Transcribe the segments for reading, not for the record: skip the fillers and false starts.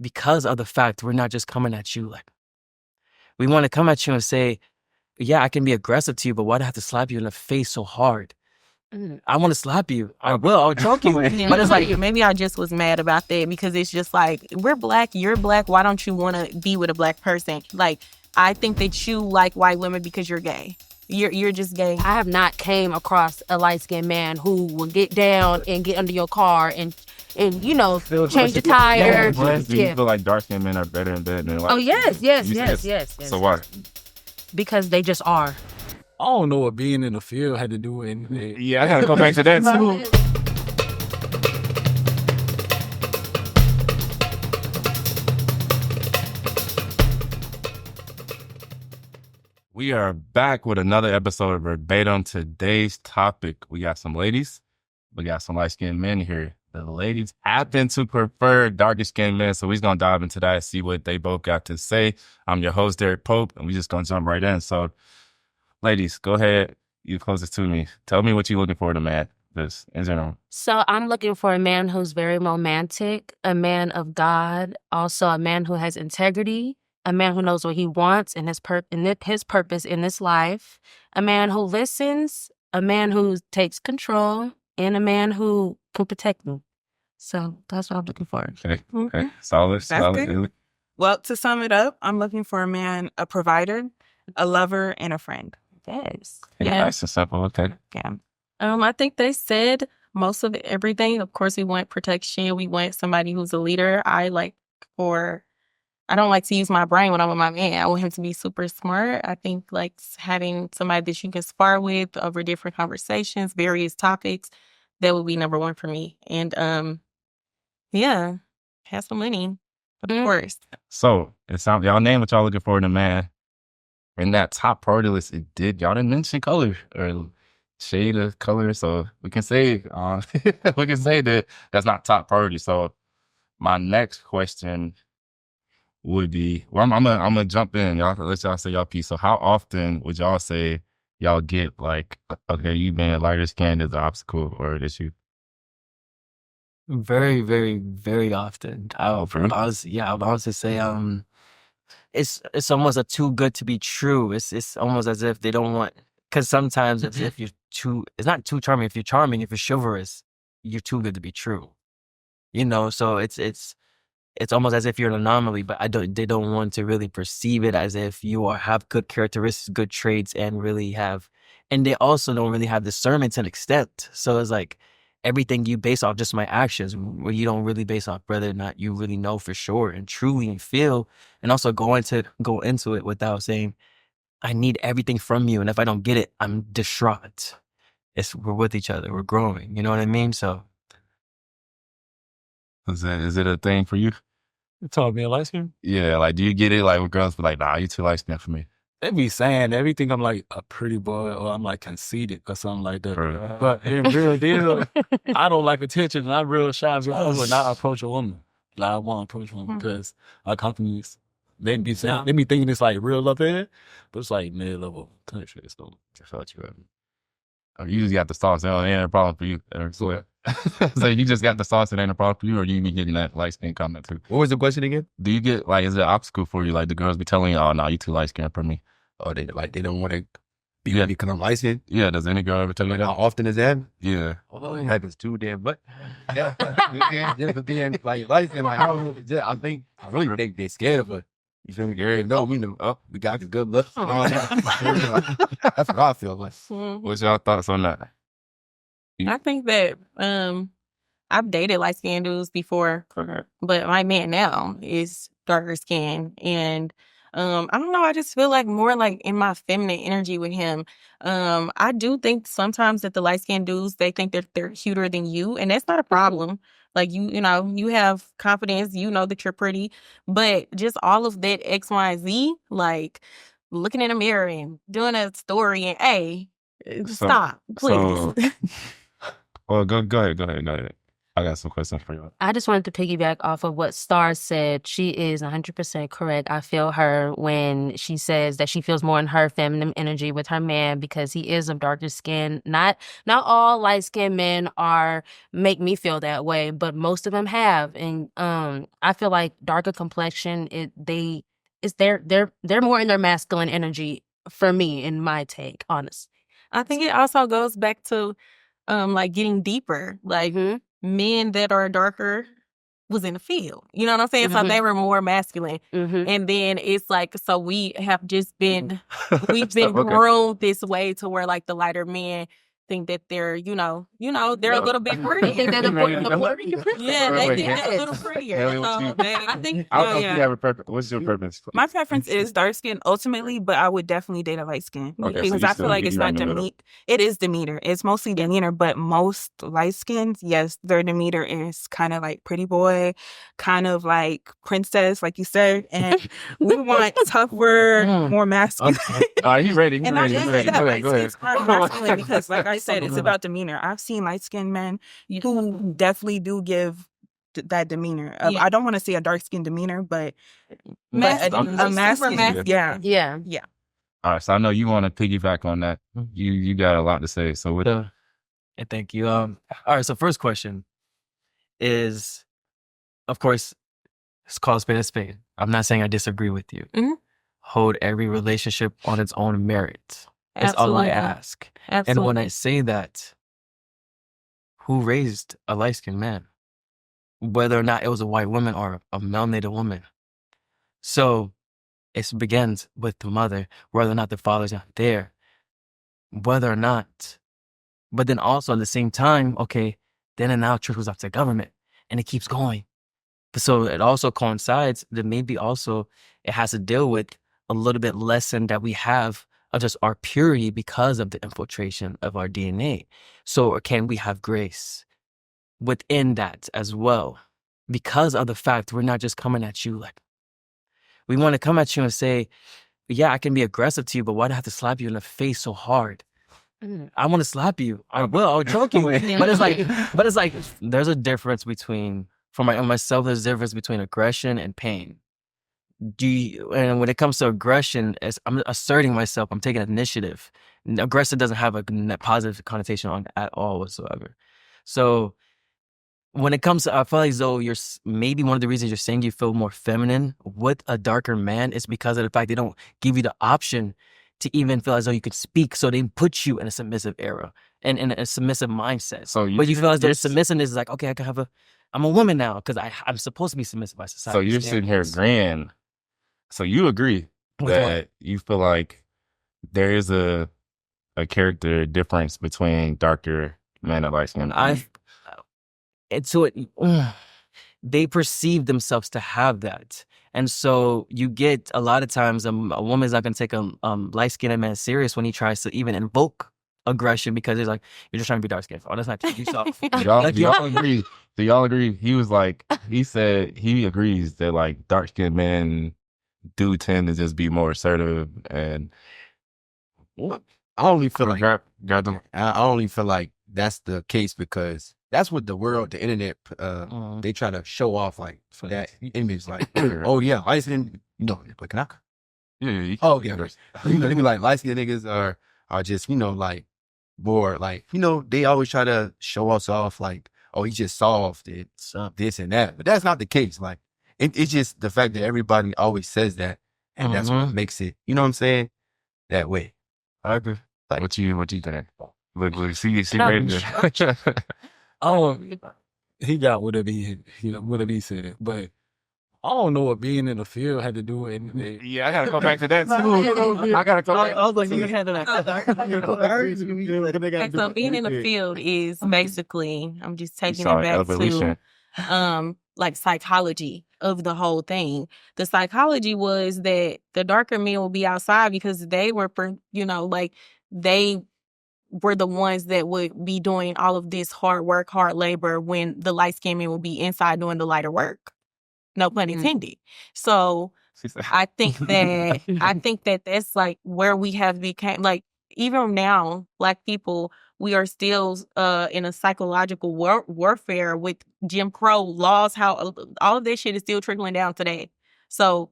because of the fact we're not just coming at you like, we want to come at you and say, yeah, I can be aggressive to you, but why do I have to slap you in the face so hard? I want to slap you. I will. I'll choke you. But it's like, maybe I just was mad about that because it's just like, we're black, you're black. Why don't you want to be with a black person? Like, I think that you like white women because you're gay. You're just gay. I have not came across a light-skinned man who will get down and get under your car and you know, change the tire. Do you feel like dark-skinned men are better in bed than white? Oh, yes. So why? Because they just are. I don't know what being in the field had to do with anything. Yeah, I gotta go back to that too. We are back with another episode of Verbatim. Today's topic, we got some ladies, we got some light-skinned men here. The ladies happen to prefer darker-skinned men, so we're going to dive into that and see what they both got to say. I'm your host, Derek Pope, and we're just going to jump right in. So, ladies, go ahead. You closest to me. Tell me what you're looking for in a man, just in general. So I'm looking for a man who's very romantic, a man of God, also a man who has integrity, a man who knows what he wants and his purpose in this life, a man who listens, a man who takes control, and a man who can protect me. So that's what I'm looking for. Okay. Solid. Good. Well, to sum it up, I'm looking for a man, a provider, a lover, and a friend. Yes. Yeah. Nice and simple. Okay. Yeah. I think they said most of everything. Of course, we want protection. We want somebody who's a leader. I don't like to use my brain when I'm with my man. I want him to be super smart. I think like having somebody that you can spar with over different conversations, various topics, that would be number one for me. And yeah, have some money, of course. So it sounds y'all name what y'all looking for in a man. In that top priority list, y'all didn't mention color or shade of color, so we can say that that's not top priority. So my next question would be, well, I'm gonna jump in. Y'all let y'all say y'all piece. So how often would y'all say y'all get like, okay, you being lighter skinned is an obstacle or an issue? very, very, very often. I'll honestly say, it's almost a too good to be true. It's almost as if they don't want, because sometimes it's if you're it's not too charming. If you're charming, if you're chivalrous, you're too good to be true. You know, so it's almost as if you're an anomaly, but they don't want to really perceive it as if you have good characteristics, good traits, and they also don't really have discernment to an extent. So it's like everything you base off just my actions, where you don't really base off whether or not you really know for sure and truly feel, and also go into it without saying, I need everything from you, and if I don't get it, I'm distraught. We're with each other, we're growing. You know what I mean? So is it a thing for you? You talking being light skin? Yeah, like do you get it like when girls be like, nah, you too light skinned for me? They be saying everything I'm like a pretty boy or I'm like conceited or something like that. Right. But in real deal, I don't like attention and I'm real shy. So I would not approach a woman. Like I won't approach a woman because our companies, they be thinking it's like real up there, but it's like mid-level country. So I felt you. You just got the sauce. It ain't a problem for you. So you just got the sauce. It ain't a problem for you, or you be getting that light skin comment too? What was the question again? Do you get like, is it an obstacle for you? Like the girls be telling you, oh no, you too light skinned for me. Oh, they don't want to be with me because I'm light skinned. Yeah, does any girl ever tell you How that? often is that? Yeah. Oh, it happens too damn much. Yeah, but then like light skinned, like I really think they're scared of her. You feel me? They know we know. Oh, we got the good look. That's what I feel like. What's y'all thoughts on that? I think that I've dated light skinned dudes before, but my man now is darker skinned, and I don't know. I just feel like more like in my feminine energy with him. I do think sometimes that the light skinned dudes, they think they're cuter than you, and that's not a problem. Like you know, you have confidence, you know that you're pretty, but just all of that X, Y, and Z, like looking in a mirror and doing a story and stop, please. Well, go ahead. I got some questions for you. I just wanted to piggyback off of what Star said. She is 100% correct. I feel her when she says that she feels more in her feminine energy with her man because he is of darker skin. Not all light-skinned men make me feel that way, but most of them have. And I feel like darker complexion, they're more in their masculine energy for me, in my take, honestly. I think it also goes back to like getting deeper. Like men that are darker was in the field. You know what I'm saying? So they were more masculine. And then it's like, so we have just been, we've been groomed this way to where like the lighter men think that they're, they're a little bit pretty. Think they're Yeah, they think they're a little prettier. Haley, So I think, I don't know if you have a preference. What's your preference? My preference is dark skin ultimately, but I would definitely date a light skin. Okay, so Because you I still- feel like it's you're not in the middle. demeanor. It is demeanor. It's mostly demeanor, but most light skins, yes, their demeanor is kind of like pretty boy, kind of like princess, like you said. And we want tougher, more masculine. Are you ready? And I just say that Go light ahead. skins are masculine because, like I said, it's about demeanor. I've seen light skinned men who definitely do give that demeanor. I don't want to say a dark skinned demeanor, but masculine. a masculine. Yeah. Yeah. All right, so I know you want to piggyback on that. You got a lot to say. So with And thank you. All right. So first question is, of course, it's called spade a spade. I'm not saying I disagree with you. Hold every relationship on its own merit. That's all I ask. Absolutely. And when I say that, who raised a light-skinned man? Whether or not it was a white woman or a melanated woman. So it begins with the mother, whether or not the father's not there. Whether or not. But then also at the same time, okay, then and now church was up to government. And it keeps going. So it also coincides that maybe also it has to deal with a little bit lesson that we have of just our purity because of the infiltration of our DNA. So can we have grace within that as well? Because of the fact we're not just coming at you like, we want to come at you and say, yeah, I can be aggressive to you, but why do I have to slap you in the face so hard? I want to slap you. I will. I'll choke you. But it's like, there's a difference between, for myself, there's a difference between aggression and pain. And when it comes to aggression, I'm asserting myself. I'm taking initiative. Aggressive doesn't have a positive connotation on at all whatsoever. So when it comes to, I feel like though maybe one of the reasons you're saying you feel more feminine with a darker man is because of the fact they don't give you the option to even feel as though you could speak. So they put you in a submissive era and in a submissive mindset. But you feel as though submissiveness is like, okay, I'm a woman now because I'm supposed to be submissive by society. So you're sitting here agreeing. So you agree that you feel like there is a character difference between darker men and light skin. They perceive themselves to have that. And so you get a lot of times a woman's not going to take a light-skinned man serious when he tries to even invoke aggression because he's like, you're just trying to be dark-skinned. Oh, that's not true. You soft. y'all agree? Do y'all agree? He said he agrees that like dark-skinned men do tend to just be more assertive and I don't even feel like I don't even feel like that's the case because that's what the world, the internet, they try to show off like for that image, like, oh yeah, light skin, but can I? yeah. Oh yeah, they be like light skinned niggas are just like more like they always try to show us off like, oh, he just soft, it's this and that, but that's not the case. Like it's just the fact that everybody always says that, and that's what makes it. You know what I'm saying? That way. I agree. Like, what you think? Look, see ready to... He got whatever whatever he said, but I don't know what being in the field had to do with anything. Yeah, I gotta go back to that too. I gotta go back. So being in the field is basically, I'm just taking it back to like psychology of the whole thing. The psychology was that the darker men will be outside because they were, like they were the ones that would be doing all of this hard work, hard labor, when the light skinned men will be inside doing the lighter work. No pun intended. So I think that that's like where we have become, like, even now, Black people, we are still in a psychological warfare with Jim Crow laws. How all of this shit is still trickling down today. So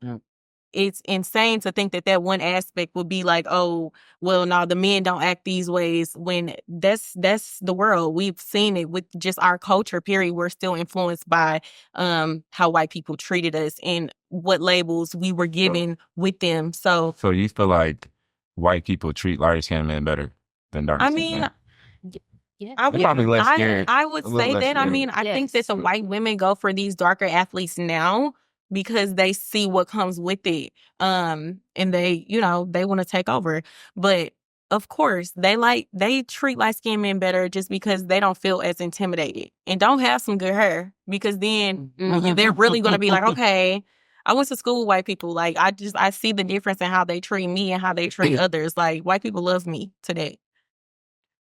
it's insane to think that one aspect would be like, oh, well, no, the men don't act these ways, when that's the world. We've seen it with just our culture, period. We're still influenced by how white people treated us and what labels we were given with them. So you feel like white people treat light-skinned men better than dark-skinned men? Yeah. I They're probably less scared. I would A little say less that. I scared. mean, I think that the white women go for these darker athletes now because they see what comes with it. And they, they want to take over. But of course, they treat light-skinned men better just because they don't feel as intimidated and don't have some good hair, because then they're really going to be like, okay, I went to school with white people. Like, I see the difference in how they treat me and how they treat others. Like, white people love me today.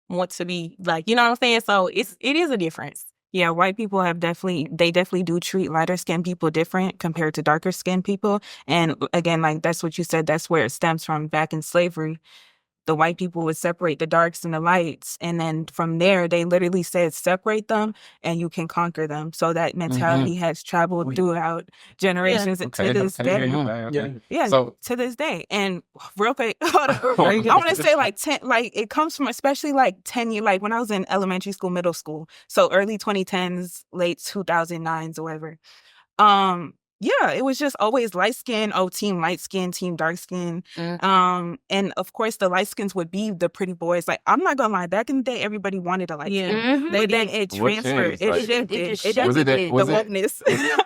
Want to be like, you know what I'm saying? So it is a difference. Yeah, white people definitely do treat lighter skinned people different compared to darker skinned people. And again, like that's what you said, that's where it stems from. Back in slavery, the white people would separate the darks and the lights. And then from there, they literally said, separate them and you can conquer them. So that mentality has traveled throughout generations to this day. Yeah, So, to this day. And real quick, I want to say like 10, like it comes from especially like 10 years, like when I was in elementary school, middle school. So early 2010s, late 2009s or whatever. Yeah, it was just always light skin, team light skin, team dark skin. And of course the light skins would be the pretty boys. Like, I'm not gonna lie, back in the day everybody wanted a light skin. But then it transferred. What changed? It Like, shifted. it was The it- wokeness.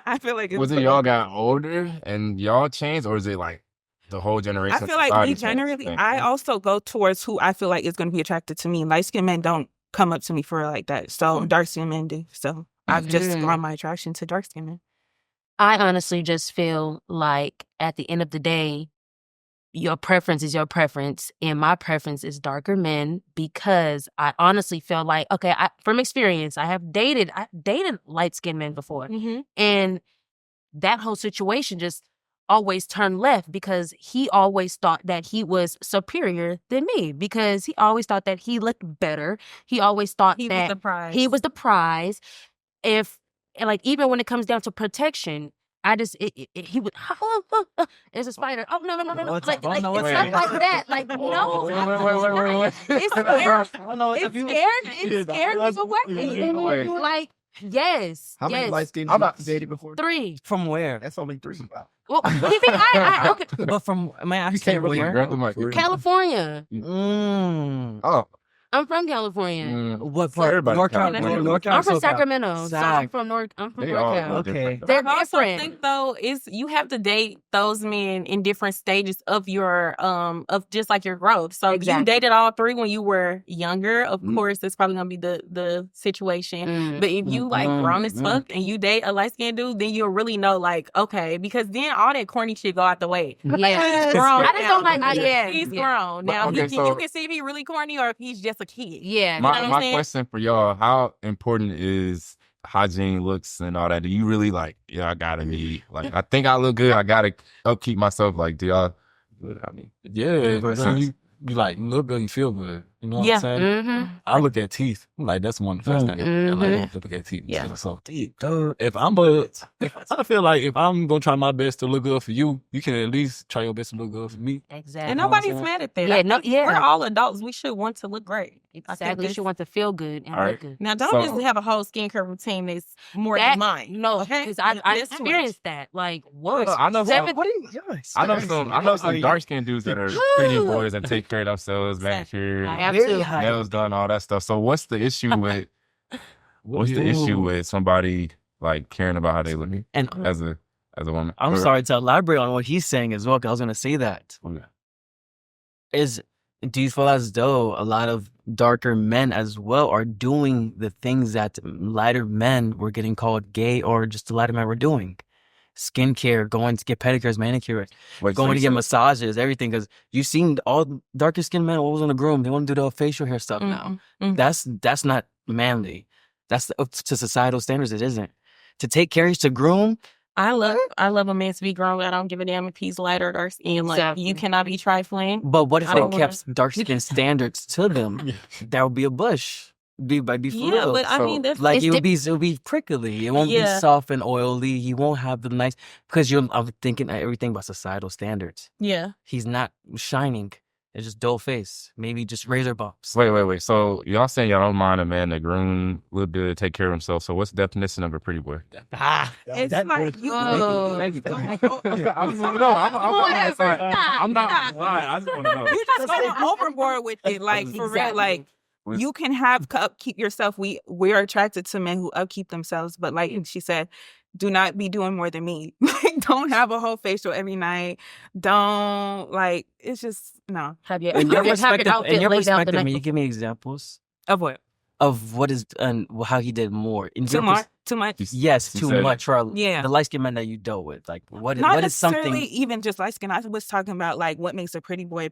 I feel like was it y'all got older and y'all changed, or is it like the whole generation? I feel like we generally, I also go towards who I feel like is going to be attracted to me. Light skinned men don't come up to me for real like that. So dark skinned men do. So I've just grown my attraction to dark skinned men. I honestly just feel like at the end of the day, your preference is your preference, and my preference is darker men, because I honestly feel like, okay, from experience, I dated light-skinned men before, and that whole situation just always turned left, because he always thought that he was superior than me, because he always thought that he looked better. He always thought He that was the prize. he was the prize. And like, even when it comes down to protection, he would, there's a spider. Oh, no. What's Like, up? Oh, like, no, it's wait. not like that. Like, no. Wait. It's scared. It scared me away. Like, yes. How many yes. light skinned I'm not- you dated before? 3. From where? That's only 3. Well, you think okay. But from, may I ask Can't you really where? grab the mic. California. Oh, I'm from California. What For part? everybody. North Cal? California. North Cal? I'm from SoCal? Sacramento. So I'm Sac. from North They all Cal. look Okay. different. They're I also different. think though is you have to date those men in different stages of your of just like your growth. So if you Exactly. dated all 3 when you were younger, of course that's probably gonna be the situation. But if you like grown as fuck and you date a light skinned dude, then you'll really know, like, okay, because then all that corny shit go out the way. Yeah. He's grown. I just don't like, He's grown. Now okay, you can see if he's really corny or if he's just a kid. Yeah. know what I'm My saying? question for y'all: how important is hygiene, looks, and all that? Do you really like? Yeah, I gotta be like. I think I look good. I gotta upkeep myself. Like, do y'all? I mean, Yeah, but so you like look good, you feel good. You know what Yeah. I'm saying? Mm-hmm. I look at teeth. Like, that's one of the first things. I like, look at teeth. Yeah. So if I feel like if I'm gonna try my best to look good for you, you can at least try your best to look good for me. Exactly. And nobody's mad at that. Yeah, I no- think yeah. We're all adults. We should want to look great. I think Exactly. You this- should want to feel good and All right. look good. Now, don't So- just have a whole skincare routine that's more That- than mine. No, okay? because I That's too much. experienced that. Like, what? I know. Seven- What are you? Yes. I know some dark skinned dudes that are pretty boys and take care of themselves, manicure, I have Very to. high. nails done, all that stuff. So what's the issue with somebody like caring about how they look And as a woman? I'm Or- sorry to elaborate on what he's saying as well, 'cause I was going to say that. Do you feel as though a lot of darker men as well are doing the things that lighter men were getting called gay, or just the lighter men were doing? Skincare, going to get pedicures, manicures, Wait, going so to get massages, everything. Because you've seen all darker skinned men always on the groom. They want to do the facial hair stuff now. That's not manly. That's to societal standards. It isn't. To take care, to groom, I love a man to be grown. I don't give a damn if he's light or dark skin. Like Exactly. you cannot be trifling. But what if I they don't wanna- kept dark skin standards to them? That would be a bush. Be for Yeah, real. but I So, mean, that's like It's it would be prickly. It won't be Yeah. soft and oily. He won't have the nice because I'm thinking everything about societal standards. yeah. He's not shining. It's just dull face. Maybe just razor bumps. Wait. So y'all saying y'all don't mind a man that groom, look good, take care of himself. So what's the definition of a pretty boy? It's like you. Oh. I'm not lying. I just want to know. You just going overboard with it, like for real. Like you can have upkeep yourself. We're attracted to men who upkeep themselves, but like she said, do not be doing more than me. Like, don't have a whole facial every night. Don't like. It's just no. Have your In your have your perspective, outfit laid out the can night you give me examples Of what? of what is and how he did more? In Too your much. Too much. Yes, You too said- much. Or Yeah. the light skinned men that you dealt with, like what Not is necessarily something? even just light skin. I was talking about like what makes a pretty boy in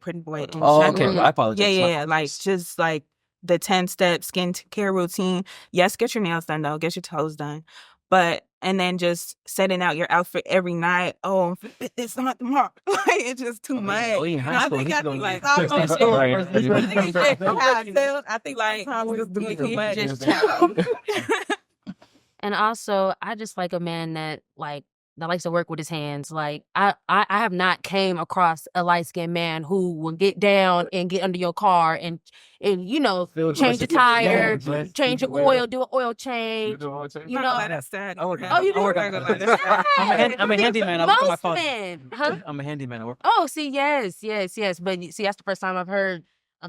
Oh, okay. general. I apologize. Yeah. Like just like the 10-step skincare routine. Yes, get your nails done though. Get your toes done. But and then just setting out your outfit every night. Oh, it's not the mark. Like it's just too much. Oh, in high I school, think he's I going think like to- I think like too much. Just And also, I just like a man that likes to work with his hands. Like I have not came across a light skinned man who will get down and get under your car and change the tire, change the oil, do an oil change. You know, That's sad. I work- Oh, you do? I'm a handyman. I work on my Most phone. men, huh? I'm a handyman. I work. Oh, see, yes. But see, that's the first time I've heard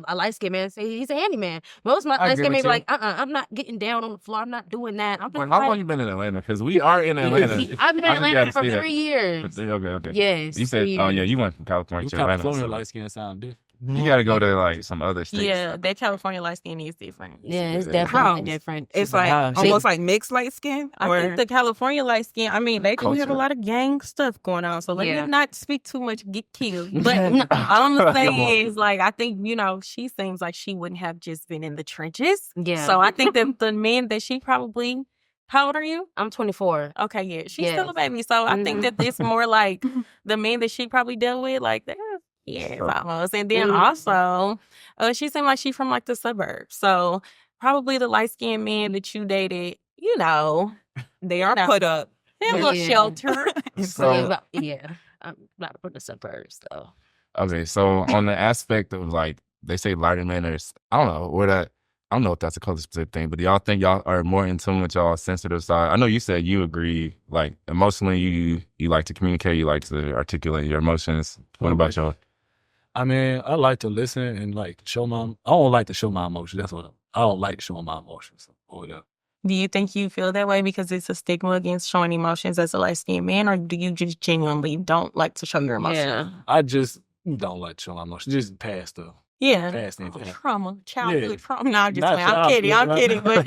a light skinned man say he's a handyman. Most of my I light agree skinned men with be you. like, I'm not getting down on the floor. I'm not doing that. I'm just Wait, how long like, you been in Atlanta? Because we are in Atlanta. I've been in I just Atlanta gotta for see that. 3 years. Okay. Yes. You said, 3 oh years. yeah, you went from California to Atlanta. California So light skin sound different. you got to go to like some other states. Yeah, that California light skin is different. Yeah, it's Yeah. definitely How? different. It's like How? almost like mixed light skin. I Or think the California light skin, I mean, they do have a Culture. lot of gang stuff going on. So let Yeah. me not speak too much, get killed. But all I'm gonna say is, like, I think, she seems like she wouldn't have just been in the trenches. Yeah. So I think that the men that she probably, how old are you? I'm 24. Okay, yeah. She's still a Yes. baby. So I think that it's more like the men that she probably dealt with, like, almost. And then also, she seemed like she's from like the suburbs. So probably the light skinned men that you dated, they are No. put up. they're a little Yeah. sheltered. So I'm not from the suburbs though. okay, so on the aspect of like they say lighter men are, I don't know if that's a color specific thing, but do y'all think y'all are more in tune with y'all sensitive side? I know you said you agree, like emotionally you like to communicate, you like to articulate your emotions. What about y'all? I mean, I like to listen and like show I don't like to show my emotions. That's what I don't like showing my emotions. Or whatever. Do you think you feel that way because it's a stigma against showing emotions as a light skinned man, or do you just genuinely don't like to show your emotions? Yeah. I just don't like to show my emotions. Just past stuff. Yeah. Past things. Trauma, childhood Yeah. trauma. No, I'm just Not playing. I'm childhood, kidding. right?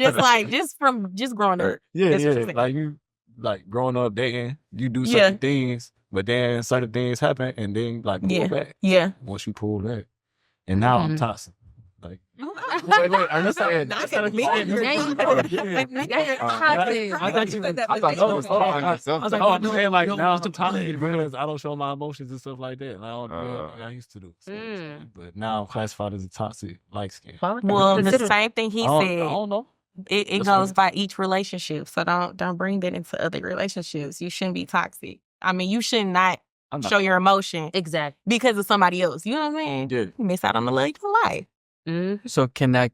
But just growing up. Yeah, That's what I'm yeah. saying. Like you, like growing up dating, you do Yeah. certain things, but then certain things happen, and then like pull Yeah. back. Yeah. Once you pull back, and now I'm Mhm. toxic. Like Wait, I'm just saying. Not gonna be Yeah, here. you- I thought that was I I was like, oh, I'm saying like now I'm toxic bro. because I don't show my emotions and stuff like that. I don't do it like I used to do. So, but now I'm classified as a toxic light skin. Well, the same thing he I said. don't know. It That's goes fine. by each relationship. So don't bring that into other relationships. You shouldn't be toxic. I mean, you should not I'm not- show your emotion Exactly. because of somebody else. You know what I mean? Yeah. You miss out on the love of your life. So can that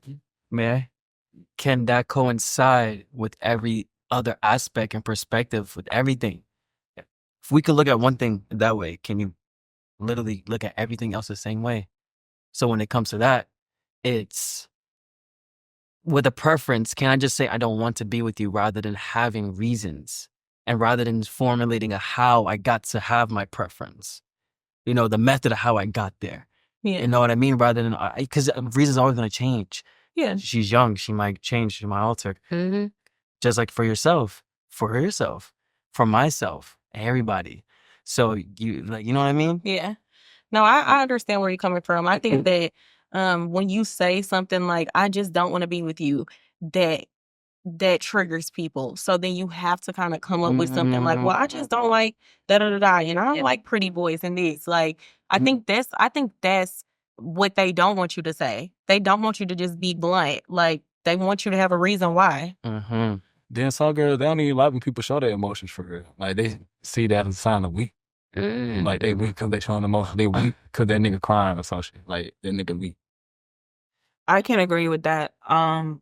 coincide with every other aspect and perspective with everything? If we could look at one thing that way, can you literally look at everything else the same way? So when it comes to that, it's with a preference, can I just say I don't want to be with you rather than having reasons and rather than formulating a how I got to have my preference? The method of how I got there. Yeah. You know what I mean? Rather than, because reasons are always going to change. Yeah. She's young. She might change. She might alter. Mm-hmm. Just like for yourself, for herself, for myself, everybody. So you know what I mean? Yeah. No, I understand where you're coming from. I think that when you say something like, I just don't want to be with you, that that triggers people. So then you have to kind of come up with something like, well, I just don't like da da da da, and I don't like pretty boys and this. Like, I think that's what they don't want you to say. They don't want you to just be blunt. Like, they want you to have a reason why. Then some girls, they don't even like when people show their emotions for real. Like, they see that as a sign of weak. Like, they weak because they showing emotion. They weak because that nigga crying or some shit. Like, that nigga weak. I can agree with that.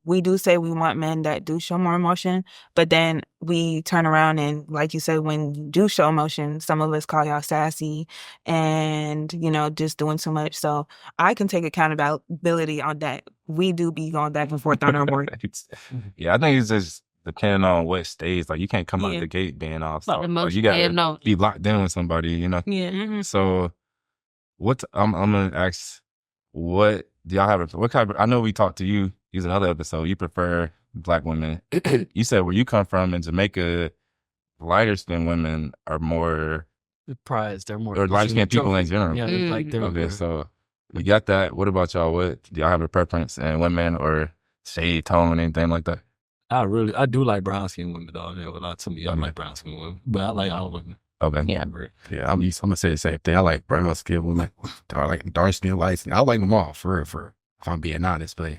We do say we want men that do show more emotion, but then we turn around and, like you said, when you do show emotion, some of us call y'all sassy and, just doing too much. So I can take accountability on that. We do be going back and forth on our work. Yeah, I think it's just depending on what stage. Like, you can't come out Yeah. the gate being off. The Or most you gotta no. be locked in with somebody, Yeah. So, I'm gonna ask, what do y'all have? What kind of? I know we talked to you. Use another episode. You prefer Black women. You said where you come from in Jamaica, lighter skinned women are more, Prized. They're more or lighter skinned people in trophy. general. Yeah, like they're Okay, so we got that. What about y'all? What do y'all have a preference in women or shade tone, anything like that? I do like brown skin women, though. Yeah, a lot to me, I like brown skin women, but I like all women. Okay. Yeah, I'm gonna say the same thing. I like brown skin women. I like dark skin, light skin. I like them all for if I'm being honest, but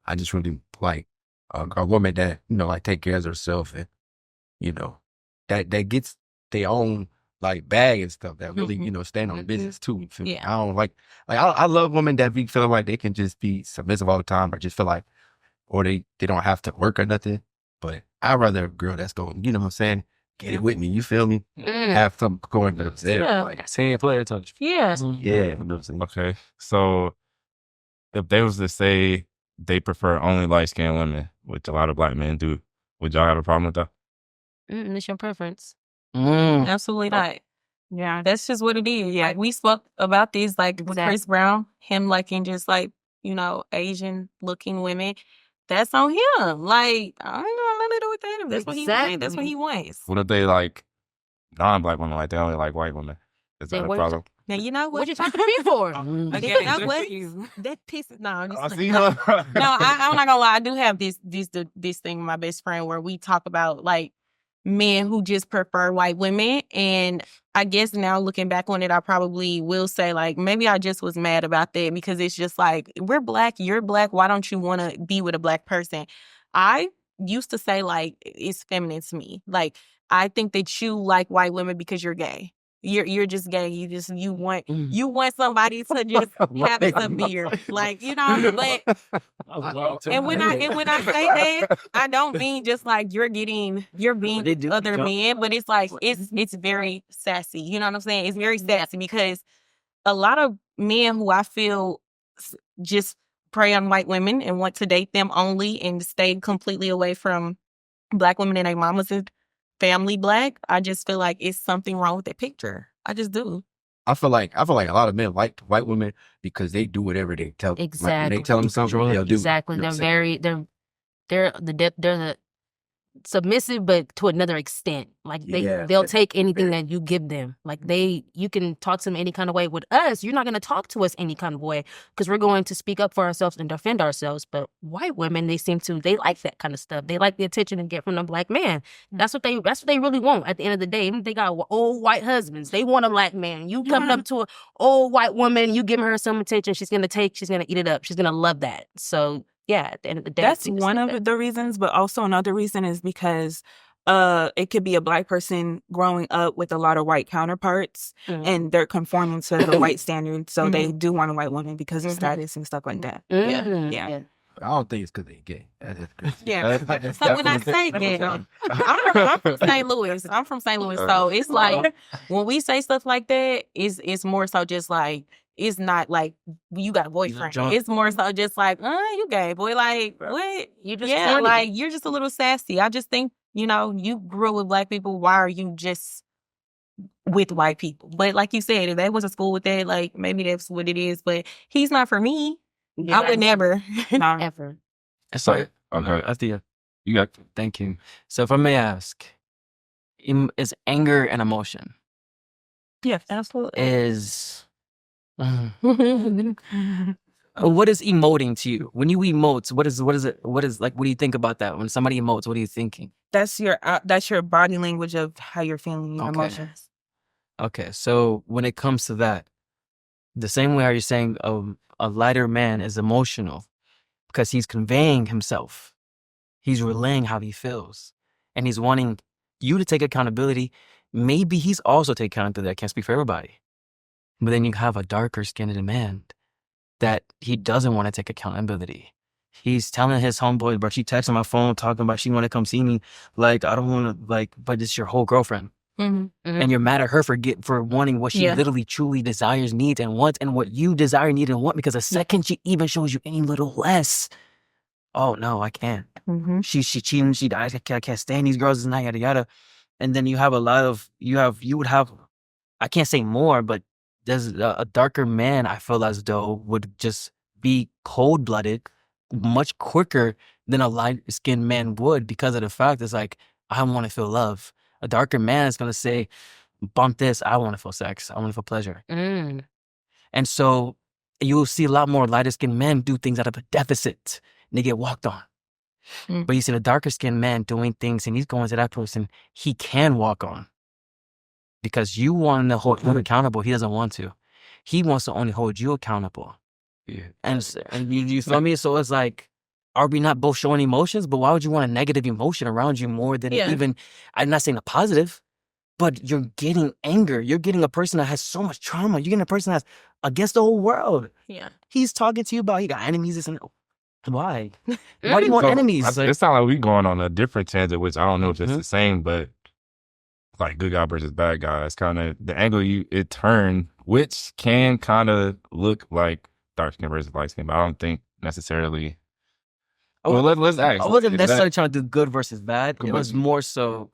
I just really like a woman that like take care of herself and that gets their own like bag and stuff that really stand on business too. You feel me? Yeah. I don't like I love women that be feeling like they can just be submissive all the time or just feel like or they don't have to work or nothing. But I'd rather a girl that's going, what I'm saying, get it with me. You feel me? Have something going to there. Yeah. Like, Same player touch. Yeah. yeah, you know what I'm saying? Okay. So if they was to say they prefer only light skinned women, which a lot of Black men do, would y'all have a problem with that? It's your preference. Absolutely not. Yeah. That's just what it is. Yeah. Like, we spoke about this, like with Chris Brown, him liking just like, Asian looking women. That's on him. Like, I ain't gonna let it do with that. If that's what he wants, that's what he wants. What if they like non-Black women, like they only like white women? Is that a problem? Now, you know What what? you talking to me for? Again, that pisses. No, I'm just I see her. no, I'm not gonna lie. I do have this thing with my best friend where we talk about like men who just prefer white women, and I guess now looking back on it, I probably will say like maybe I just was mad about that because it's just like we're Black, you're Black. Why don't you want to be with a Black person? I used to say like it's feminine to me. Like I think that you like white women because you're gay. You're just gay. You want somebody to just have a beard, like But and when I say that, I don't mean just like you're being other men, but it's like it's very sassy. You know what I'm saying? It's very sassy because a lot of men who I feel just prey on white women and want to date them only and stay completely away from Black women and their mamas and family Black. I just feel like it's something wrong with that picture. I just do. I feel like a lot of men like white women because they do whatever they tell them. Like, when they tell them something, they'll do. Exactly. You know what I'm saying? They're the submissive, but to another extent. Like they'll take anything that you give them. Like you can talk to them any kind of way. With us, you're not going to talk to us any kind of way because we're going to speak up for ourselves and defend ourselves. But white women, they like that kind of stuff. They like the attention they get from a Black man. That's what they really want. At the end of the day, even if they got old white husbands, they want a Black man. You coming up to an old white woman, you giving her some attention, she's gonna eat it up. She's gonna love that. So. Yeah, at the end of the day. That's one of the reasons, but also another reason is because it could be a Black person growing up with a lot of white counterparts and they're conforming to the white standards. So they do want a white woman because of status and stuff like that. Yeah. I don't think it's because they gay. Yeah. So when I say gay, I'm from St. Louis. So it's like when we say stuff like that, it's more so just like it's not like you got a boyfriend. It's more so just like, you gay, boy. Like, what? You just like you're just a little sassy. I just think, you grew up with Black people. Why are you just with white people? But like you said, if they was at school with that, like maybe that's what it is. But he's not for me. Yeah. I would never. Not ever. Sorry. Okay. That's the. You got. Thank you. So if I may ask, is anger an emotion? Yes, absolutely. Is What is emoting to you? When you emote, what is it? What is like? What do you think about that? When somebody emotes, what are you thinking? That's your body language of how you're feeling, your Okay. emotions. Okay, so when it comes to that, the same way how you're saying a lighter man is emotional because he's conveying himself. He's relaying how he feels. And he's wanting you to take accountability. Maybe he's also taking accountability. I can't speak for everybody. But then you have a darker skinned man that he doesn't want to take accountability. He's telling his homeboy, bro, she texting my phone talking about she want to come see me. Like, I don't want to, like, but it's your whole girlfriend. Mhm. And you're mad at her for wanting what she Yeah. literally truly desires, needs, and wants, and what you desire, need, and want. Because the second she even shows you any little less, oh no, I can't. Mm-hmm. She cheating. I can't stand these girls. And yada yada. And then you have a lot of you would have. I can't say more, but there's a darker man. I feel as though would just be cold blooded, much quicker than a light skinned man would, because of the fact it's like I want to feel love. A darker man is gonna say, bump this, I want to feel sex. I want to feel pleasure. Mm. And so you'll see a lot more lighter skinned men do things out of a deficit and they get walked on. Mm. But you see the darker skinned man doing things and he's going to that person he can walk on. Because you want to hold him accountable, he doesn't want to. He wants to only hold you accountable. Yeah. And you feel me? So it's like, are we not both showing emotions? But why would you want a negative emotion around you more than Yeah. even, I'm not saying a positive, but you're getting anger. You're getting a person that has so much trauma. You're getting a person that's against the whole world. Yeah. He's talking to you about he got enemies. This and why? Why do you want So, enemies? It sounds like we going on a different tangent, which I don't know if it's Mhm. the same, but like good guy versus bad guy. It's kind of the angle it turned, which can kind of look like dark skin versus light skin, but I don't think necessarily. Well, let's ask. I wasn't Is necessarily trying to do good versus bad. Good It was versus- more so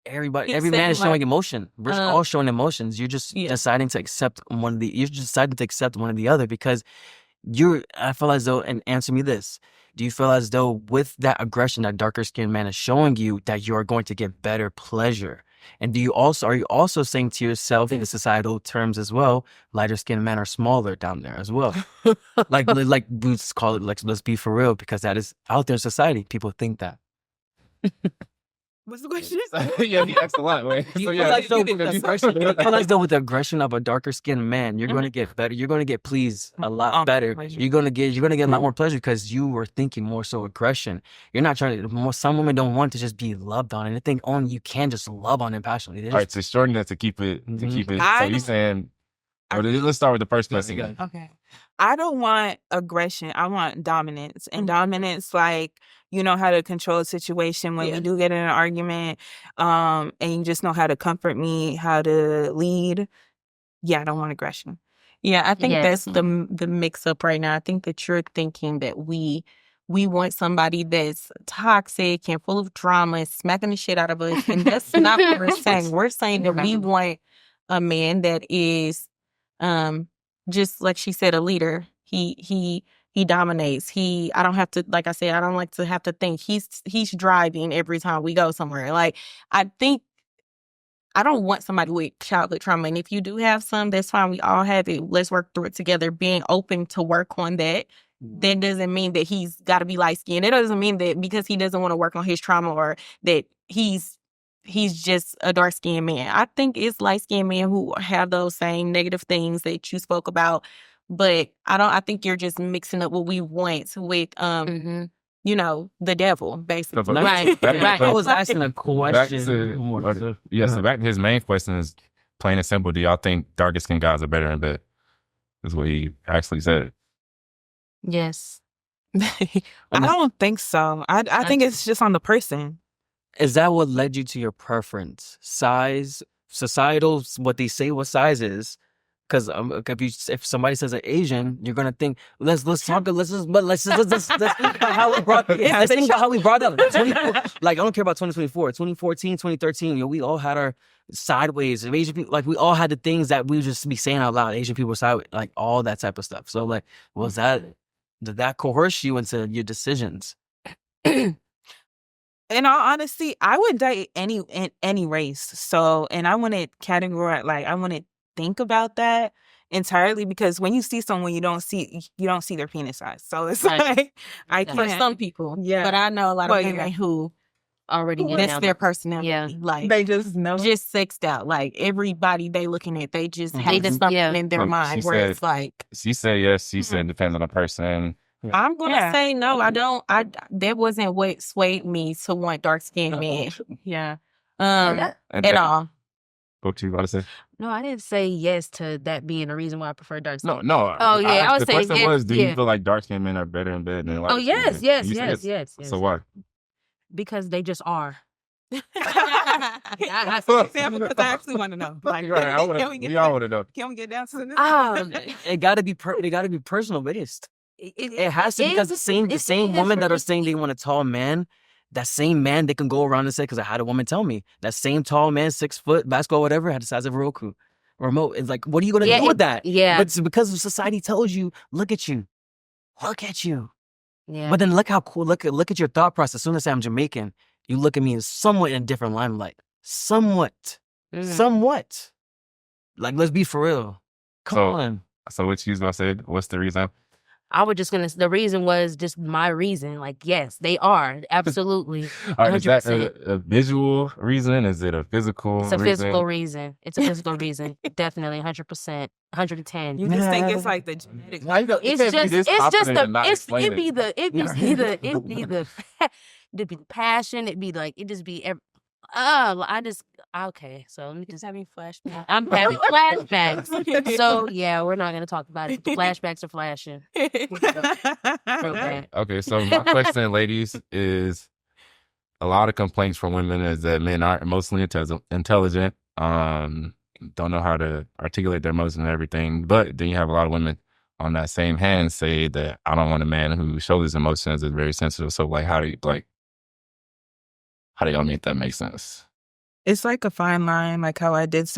every He's man is saying, showing like, emotion. We're all showing emotions. You're just Yeah. deciding to accept one of the. You're just deciding to accept one or the other because I feel as though, and answer me this: do you feel as though with that aggression that darker skinned man is showing you that you are going to get better pleasure? And are you also saying to yourself in the societal terms as well, lighter skinned men are smaller down there as well? like we just call it, like, let's be for real, because that is out there in society. People think that. What's the question? Yeah, he asked a lot, man. You So feel yeah, like though with the aggression, you feel like though with the aggression of a darker skinned man, you're going to get better. You're going to get pleased a lot better. pleasure. You're going to get a lot more pleasure because you were thinking more so aggression. You're not trying to. Some women don't want to just be loved on, and they think only you can just love on them passionately. They all right, just- to shorten that, to keep it. I So you don't- saying? Let's start with the first question. Okay. I don't want aggression. I want dominance. And dominance, like, you know how to control a situation when Yeah. we do get in an argument, and you just know how to comfort me, how to lead. Yeah, I don't want aggression. Yeah, I think Yes. that's the mix up right now. I think that you're thinking that we want somebody that's toxic and full of drama and smacking the shit out of us. And that's not what we're saying. We're saying that we want a man that is just like she said, a leader. He dominates. I don't have to, like I said, I don't like to have to think. He's driving every time we go somewhere. Like, I think I don't want somebody with childhood trauma. And if you do have some, that's fine. We all have it. Let's work through it together. Being open to work on that. That doesn't mean that he's got to be light skinned. It doesn't mean that because he doesn't want to work on his trauma or that he's just a dark skinned man. I think it's light skinned men who have those same negative things that you spoke about. But I think you're just mixing up what we want with you know, the devil, basically. So, Right, right. I was asking a Back question. so back to his main question is plain and simple. Do y'all think darker skinned guys are better in bed? Is what he actually said. Yes. I don't think so. I think it's just on the person. Is that what led you to your preference? Size, societal, what they say what size is? Because if somebody says an Asian, you're gonna think let's think about how we brought let's think about how we brought up 24, like I don't care about 2024, 2014, 2013. You know, we all had our sideways. Asian people, like we all had the things that we would just be saying out loud. Asian people sideways, like all that type of stuff. So like, did that coerce you into your decisions? In all honesty, I would date any race. So, and I wouldn't categorize, like, I wouldn't think about that. entirely because when you see someone, you don't see their penis size. So it's Right. like For some people. Yeah. But I know a lot of Well, women yeah. who Already get that's down. their personality. Yeah. Like they just know. just sexed out. Like everybody they looking at, they just Mhm. have just- something yeah. in their So mind she where said- it's like She said yes. She said depends on the person. I'm gonna Yeah. say no. I don't. That wasn't what swayed me to want dark skinned men. Yeah. And At that- all. What you about to say? No, I didn't say yes to that being the reason why I prefer dark skin. No. Oh, yeah, I was the saying question yes, was, do you yeah. feel like dark skinned men are better in bed than light Oh, yes, skinned men? yes, You said yes, yes, yes. So why? Because they just are. I because I actually want to know. Like, We all want to know. can we get down to the It gotta be personal based. It has to because the same women that are saying they want a tall man, that same man they can go around and say, because I had a woman tell me that same tall man, 6 foot, basketball, whatever, had the size of a Roku remote. It's like, what are you gonna do with that? Yeah. But it's because society tells you, look at you. Yeah. But then look how cool. Look at your thought process. As soon as I'm Jamaican, you look at me in somewhat in a different limelight. Somewhat. Like, let's be for real. Come on. So what you was gonna say? What's the reason? I was just the reason was just my reason. Like, yes, they are. Absolutely. All right, is that 100%. a visual reason? Is it a physical It's a reason? physical reason. It's a physical reason. Definitely 100%. 110. You just think it's like the genetic. It'd be the passion. It'd be like, it just be, okay. So let me just having flashbacks. I'm having flashbacks. So yeah, we're not going to talk about it. The flashbacks are flashing. Okay. Okay, so my question, ladies, is a lot of complaints from women is that men aren't emotionally intelligent, don't know how to articulate their emotions and everything. But then you have a lot of women on that same hand say that I don't want a man who shows his emotions is very sensitive. So like, how do y'all make that make sense? It's like a fine line, like how I did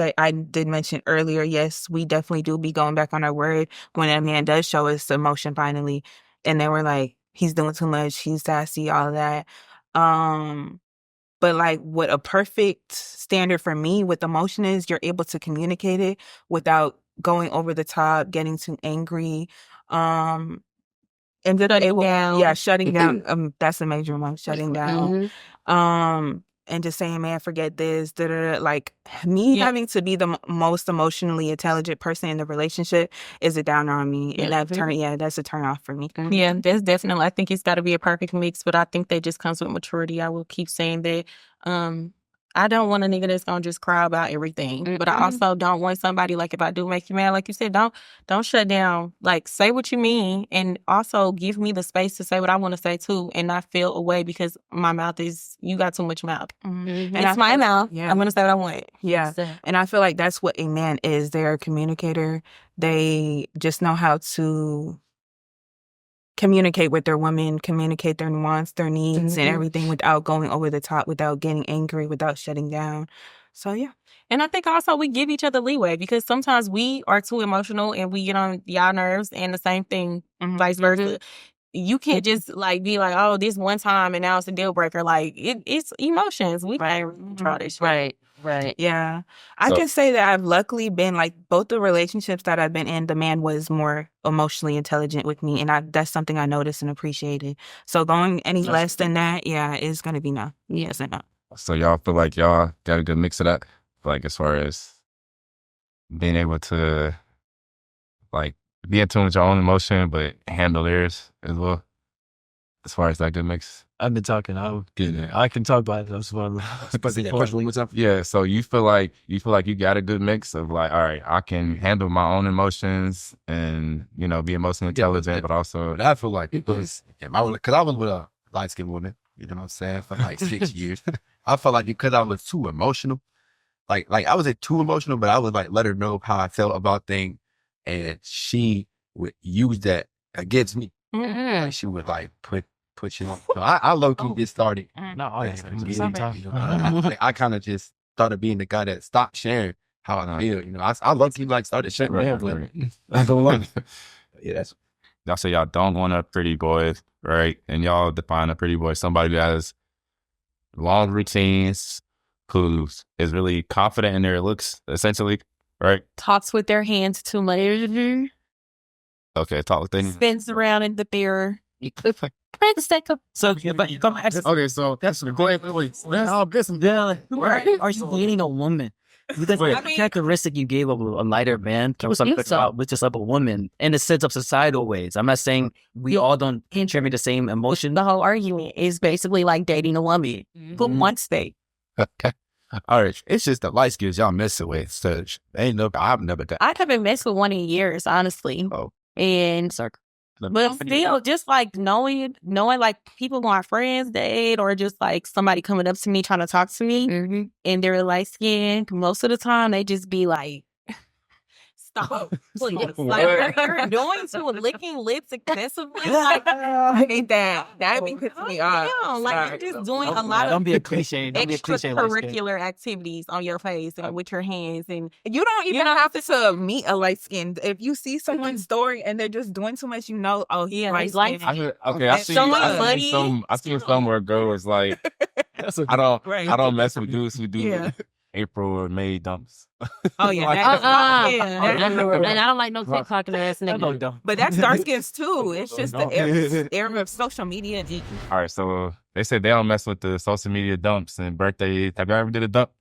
mention earlier. Yes, we definitely do be going back on our word when a man does show us emotion finally, and then we're like, he's doing too much, he's sassy, all of that. But like what a perfect standard for me with emotion is, you're able to communicate it without going over the top, getting too angry, and just shutting down. That's a major one, shutting down. And just saying, man, forget this. Like me having to be the most emotionally intelligent person in the relationship is a downer on me, and that's a turn off for me. Yeah, that's definitely. I think it's got to be a perfect mix, but I think that just comes with maturity. I will keep saying that. I don't want a nigga that's gonna just cry about everything, but I also don't want somebody, like, if I do make you mad, like you said, don't shut down. Like, say what you mean, and also give me the space to say what I want to say too, and not feel away because my mouth is, you got too much mouth. And it's my mouth. Yeah. I'm gonna say what I want. Yeah. And I feel like that's what a man is. They're a communicator. They just know how to communicate with their women, communicate their wants, their needs, and everything without going over the top, without getting angry, without shutting down. So, yeah. And I think also we give each other leeway because sometimes we are too emotional and we get on y'all nerves, and the same thing, vice versa. You can't just like be like, oh, this one time and now it's a deal breaker. Like it's emotions. We can't control this shit. Right. Yeah. I can say that I've luckily been, like, both the relationships that I've been in, the man was more emotionally intelligent with me. And that's something I noticed and appreciated. So going any less than that, is going to be no. Yes and no. So y'all feel like y'all got a good mix of that? Like, as far as being able to, like, be in tune with your own emotion, but handle theirs as well? As far as that good mix? I've been talking. I can talk about it. That's what Yeah, so you feel like you got a good mix of, like, all right, I can handle my own emotions and, you know, be emotionally intelligent, but also... But I feel like because I was with a light-skinned woman, you know what I'm saying, for like 6 years. I felt like because I was too emotional, like I wasn't too emotional, but I would, like, let her know how I felt about things, and she would use that against me. Like, she would, like, put you on. So I low-key get started. I kind of just started being the guy that stopped sharing how I feel. You know, I low-key, like, started sharing. Yeah, that's... Y'all say y'all don't want a pretty boy, right? And y'all define a pretty boy, somebody who has long routines, who is really confident in their looks, essentially, right? Talks with their hands too much. Okay, talk with them. Spins around in the mirror. So if I'm asking, Okay, so that's the wait. That's all this and are you dating a woman? Because the characteristic you gave of a lighter man or something about with just like a woman in the sense of societal ways. I'm not saying we all don't share the same emotion. The whole argument is basically like dating a woman. But once they. Okay. All right. It's just the light skins y'all messing with. So ain't no, I've never done. I haven't messed with one in years, honestly. Oh. And but still, just like knowing like people who are friends date or just like somebody coming up to me trying to talk to me and they're light skinned, most of the time they just be like, stop, please. Like you're doing to licking lips excessively. Like, I hate that. That be pissing me off. damn, like you're just doing a lot Don't of be a cliche. Don't be a cliche. extracurricular activities on your face and with your hands, and You don't even have to meet a light skin. If you see someone's story and they're just doing too much, you know, oh, he's Yeah, light he's light skinned. I seen some where a girl was like, I don't mess with dudes who do April or May dumps. Oh yeah, And I don't like no TikToking ass nigga. but that's dark skins too. It's just the era of social media. All right, so they said they don't mess with the social media dumps and birthdays. Have you ever did a dump?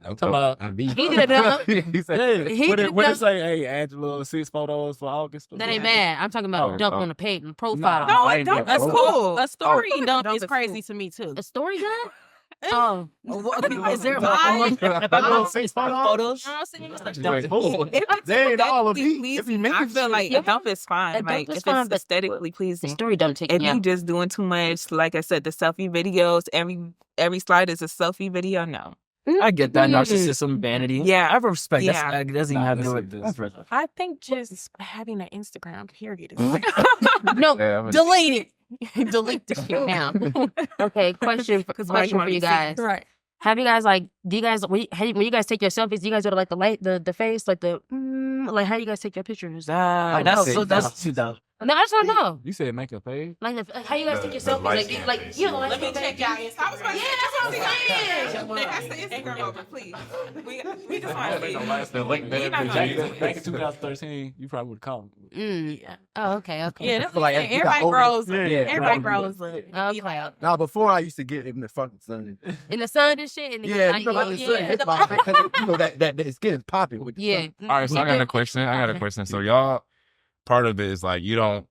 He did a dump. He said, What it say? Hey, Angela, 6 photos for August. That ain't bad. I'm talking about a dump on the page, profile. No, I don't. That's cool. a story dump is crazy to me too. A story dump? Oh, Is there photos? They ain't all of me. me. If you make I it feel like a dump is fine. A dump Like is if fine, it's but aesthetically pleasing. story dump If taking you just doing too much, like I said, the selfie videos, every slide is a selfie video. No. I get that narcissism, vanity. Yeah. I respect Yeah. that. It doesn't even have to do with this. I think just having an Instagram period is no, delete it. Delete the shit now. Okay, question for you guys. right. Have you guys do you guys when you guys take your selfies, do you guys do like the face, like the like how you guys take your pictures? That's too dumb. No, I just want to know. You said make a page? Like how you guys take your selfies? Like you know, Let me check y'all. Yeah, that's what I'm saying. That's the Instagram over, please. We just want to see. Back in 2013, you probably would have called me. Yeah. Oh, okay. Yeah, that's Like, everybody grows. Everybody grows. Okay. Now, before I used to get in the fucking sun. In the sun and shit. And Yeah, you know about the sun. It's my, you know that skin is popping with the sun. All right, so I got a question. So y'all, part of it is like you don't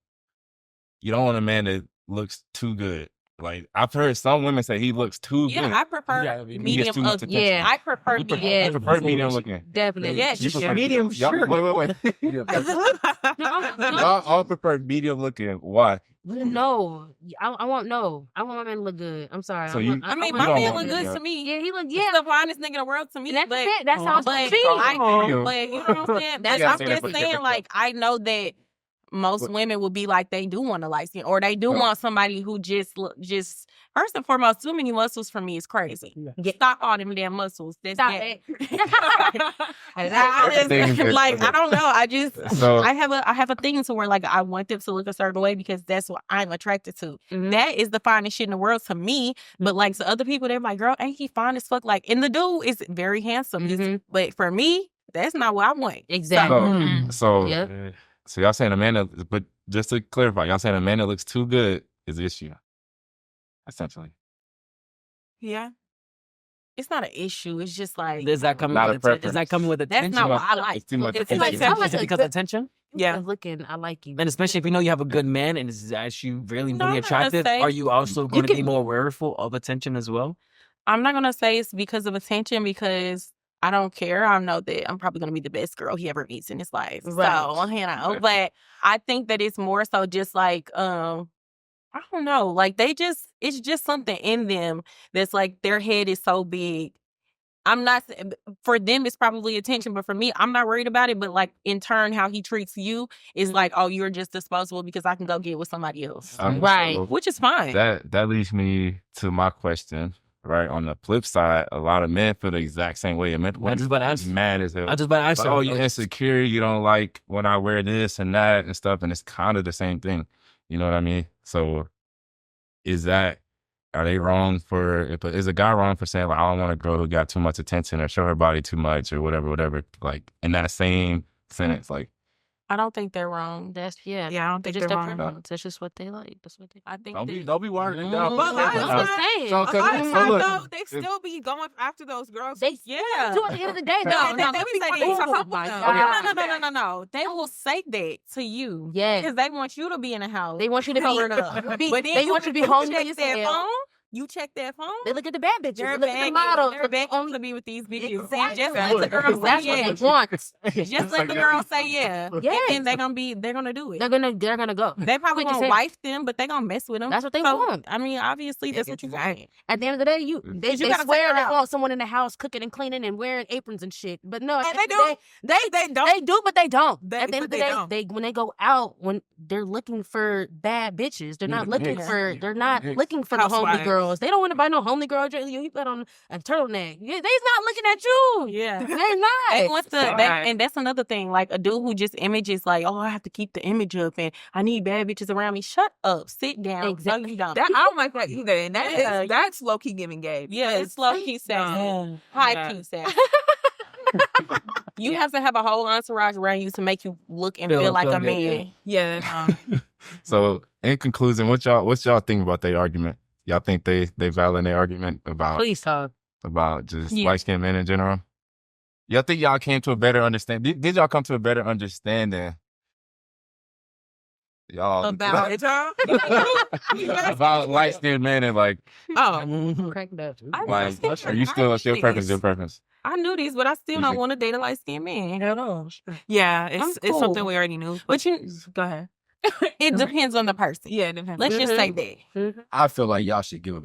want a man that looks too good. Like I've heard some women say he looks too good. I prefer medium too much ugly. attention. I prefer medium. I prefer medium looking. Definitely. Yes, you should. Medium, sure. Wait. Y'all all prefer medium looking. Why? No, I won't know. I want my man to look good. I'm sorry. So I mean, my man look good to me. Yeah, he look. He's the finest nigga in the world to me. That's but it. That's how it's but, supposed to be. but you know what I'm saying? I'm just saying, like, I know that most women will be like, they do want a light skin, or they do want somebody who just first and foremost, too many muscles for me is crazy. Stop all them damn muscles. Stop it. it. Like, I don't know. I have a thing to where like I want them to look a certain way because that's what I'm attracted to. Mm-hmm. That is the finest shit in the world to me. But like to other people, they're like, girl, ain't he fine as fuck? Like, and the dude is very handsome. Mm-hmm. But for me, that's not what I want. Exactly. So Yep. So y'all saying a man that, but just to clarify, y'all saying a man that looks too good is the issue, essentially. Yeah. It's not an issue. It's just like, Is that coming Not with a preference. Is that coming with attention? that's not what I like. It's too much It's attention. like, Is it because of attention? Yeah. Looking, I like you. And especially if you know you have a good man and is actually really, No, really I'm not gonna attractive, say- are you also going to be more worthful of attention as well? I'm not going to say it's because of attention because I don't care. I know that I'm probably going to be the best girl he ever meets in his life. Right. So, you know, but I think that it's more so just like, I don't know, like it's just something in them that's like their head is so big. I'm not, for them, it's probably attention, but for me, I'm not worried about it. But like in turn, how he treats you is like, oh, you're just disposable because I can go get with somebody else. Right. So Which is fine. that leads me to my question. Right. On the flip side, a lot of men feel the exact same way. I just about to ask. Mad as hell. I just about to ask Like, oh, you're insecure. You don't like when I wear this and that and stuff. And it's kind of the same thing. You know what I mean? So is that are they wrong for, is a guy wrong for saying, like, I don't want a girl who got too much attention or show her body too much or whatever, like, in that same sentence, like, I don't think they're wrong. That's Yeah, I don't They're think just they're their wrong. preference. That's just what they like. That's what they. I think don't be worrying down. But That's what I'm saying. a lot of times, look, though, they still be going after those girls. They Yeah. do at the end of the day. No, though. let me say They this. be Oh my fucking- God. No. They will say that to you. Yes. Because they want you to be in the house. They want you to covered be. up. But But then they want you to be home check as that hell. phone. You check that phone. They look at the bad bitches. They're They look at the models. They're back to be with these bitches. Exactly. Just let the girl That's say what yes. they want. Just let the girl say yeah. Yes. And then they're gonna do it. They're gonna go. They probably Quick as gonna hell. wife them, but they gonna mess with them. That's what they want. I mean, obviously, that's what you want. At the end of the day, they You gotta swear figure they out. want someone in the house cooking and cleaning and wearing aprons and shit. But no, at And the end of the day, They don't. they do, but they don't. They- At the end of the but they day, don't. when they go out, when they're looking for bad bitches, they're not looking Hicks. for looking for the homely Housewives. girls. They don't want to buy no homely girl. You got on a turtleneck. They's not looking at you. Yeah. They're not. They want to, Right. and that's another thing. Like a dude who just images like, oh, I have to keep the image up, and I need bad bitches around me. Shut up, sit down. Exactly. No, you don't. That, I don't like that either. And Yeah. that's low key giving gay. Yeah, it's low key sassy, high Yeah. key sassy. You have to have a whole entourage around you to make you look and Feel feel like so a good. man. Yeah. So in conclusion, what y'all think about their argument? Y'all think they valid their argument Please talk. about just Yeah. light skinned men in general? Y'all think y'all came to a better understanding? Did y'all come to a better understanding? Y'all About It's all- about light skinned men and like Oh. Cracked up. like are you still your preference? I knew this, but I still You don't think- want to date a light skinned man at all. Yeah, I'm it's something cool. we already knew. But you, Go ahead. it depends on the person. Yeah, it depends. Let's just say that. Mhm. I feel like y'all should give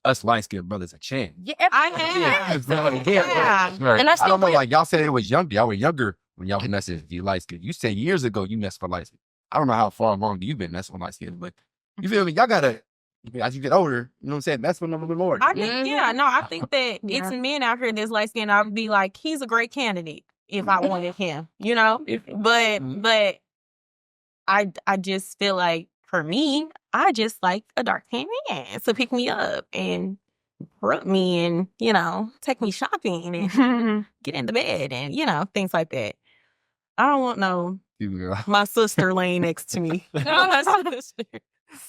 us light skinned brothers a chance. Yeah, I have. Yeah. Right. and I I still don't know, will. like y'all said it was younger. Y'all were younger when y'all messed with the light skin. You said years ago you messed for light skin. I don't know how far along you've been messing with light skin, but you feel me? Y'all gotta, as you get older, you know what I'm saying? That's when I'm a little more. I think, yeah, no, I think that Yeah. it's men out here that's light skinned. I would be like, he's a great candidate if I wanted him, you know? But I just feel like for me, I just like a dark skinned man to pick me up and rub me and, you know, take me shopping and get in the bed and, you know, things like that. I don't want no my sister laying next to me. No, my sister.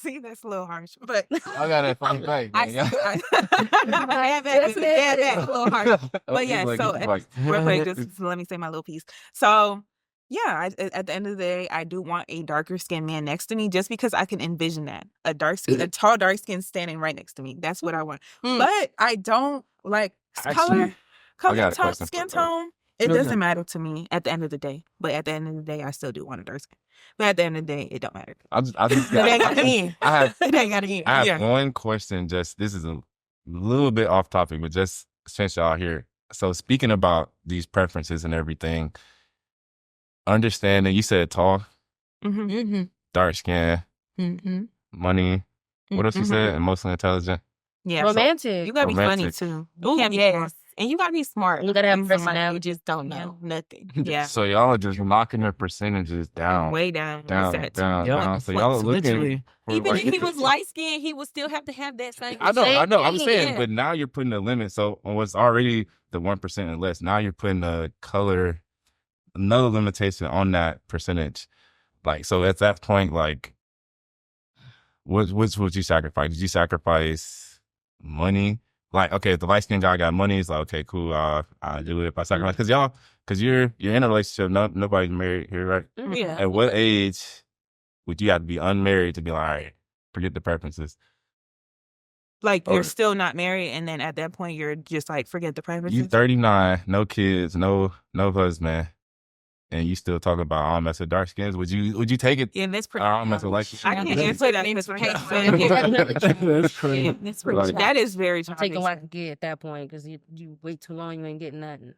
See, that's a little harsh, but I got that funny thing. I man. that's a little harsh. But yeah, Like, so like- real quick, just let me say my little piece. So yeah, at the end of the day, I do want a darker skinned man next to me, just because I can envision that a tall dark skin standing right next to me. That's what I want. Mm. But I don't like Actually, I got a question skin for you. tone. It Okay. doesn't matter to me at the end of the day. But at the end of the day, I still do want a dark skin. But at the end of the day, it don't matter. I just It ain't got, got in. I have It ain't got in. I have Yeah. one question. Just this is a little bit off topic, but just since y'all here. So speaking about these preferences and everything, understanding you said tall, Mm-hmm. Mm-hmm. dark skin, Mm-hmm. money. What else you said? Emotionally intelligent. Yeah. so Romantic. you gotta be funny Romantic. too. Oh, Can't be yes. And you gotta be smart. You gotta have Somebody personality. who just don't know nothing. Yeah. So y'all are just knocking the percentages down, Way down. down, Set. down, Yup. down. So y'all are looking. Literally. for, Even like- if he was light skinned, he would still have to have that same. I know. I'm thing, saying, yeah. but now you're putting a limit. So on what's already the 1% and less, now you're putting a color, another limitation on that percentage. Like, so at that point, like, which would you sacrifice? Did you sacrifice money? Like, okay, if the light skinned guy got money, it's like, okay, cool, I'll do it if I sacrifice. Because you're in a relationship, nobody's married here, right? Yeah. At what age would you have to be unmarried to be like, all right, forget the preferences? Like Or- you're still not married, and then at that point you're just like forget the preferences. You 39, no kids, no husband, and you still talk about all mess with dark skins. Would you take it? Yeah, that's pretty. All mess with light I skins? can't answer that because That's crazy. That's pretty Like- that is very I'm taking childish. what I can get at that point because you wait too long, you ain't getting nothing.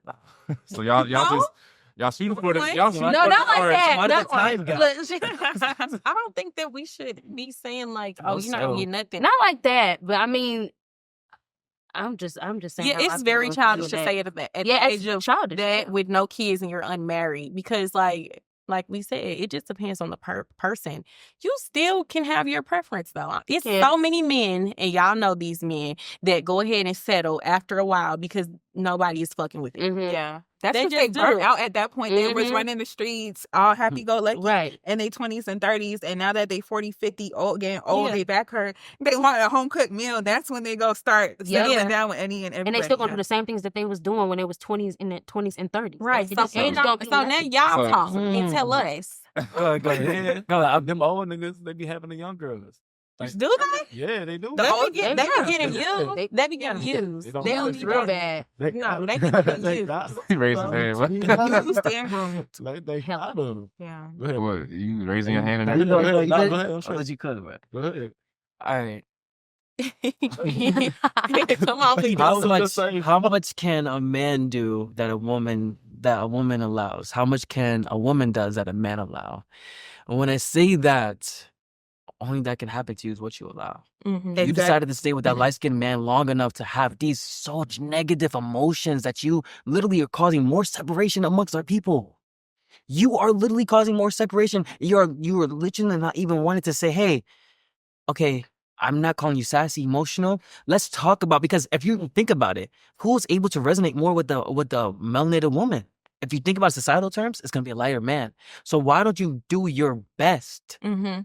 So y'all just y'all shooting for the y'all shooting No, for not the like orange. that. What Not the time like, got? look, I don't think that we should be saying like, No, "Oh, you're not gonna so- get nothing." not like that. But I mean, I'm just saying. Yeah, how I it's feel very about childish to that. say it at Yeah, the age it's of childish. that with no kids and you're unmarried, because like like we said, it just depends on the person. You still can have your preference, though. It's so many men, and y'all know these men, that go ahead and settle after a while because nobody is fucking with it. Yeah. That's They what they just do. burnt out at that point. They was running the streets, all happy-go-lucky Right. in their 20s and 30s. And now that they 40, 50, old, getting old, Yeah. they back hurt. They want a home-cooked meal. That's when they go start settling down with any and everybody. And they still gonna do the same things that they was doing when they was 20s and 30s. Right. That's- So, it just don't be now nothing. y'all talk and tell us. Go ahead. No, them old niggas, they be having the young girls. Like, Do they? yeah, they do. They old- be getting used. They be getting used. They don't They don't It's be real getting- bad. No, they be getting They used. not. He raised his hand. What? Used and groomed. Like, they got them. Yeah. Go ahead. What? You raising your hand? Go And ahead. You Nah, good? go ahead. I'm I sure. thought you could, but Go ahead. all right. Come on, people. How much can a man do that a woman allows? How much can a woman does that a man allow? And when I say that, only that can happen to you is what you allow. Mhm. You decided to stay with that light-skinned man long enough to have these such negative emotions that you literally are causing more separation amongst our people. You are literally causing more separation. You are literally not even wanting to say, hey, okay, I'm not calling you sassy, emotional. Let's talk about, because if you think about it, who's able to resonate more with the melanated woman? If you think about societal terms, it's gonna be a lighter man. So why don't you do your best? Mm-hmm.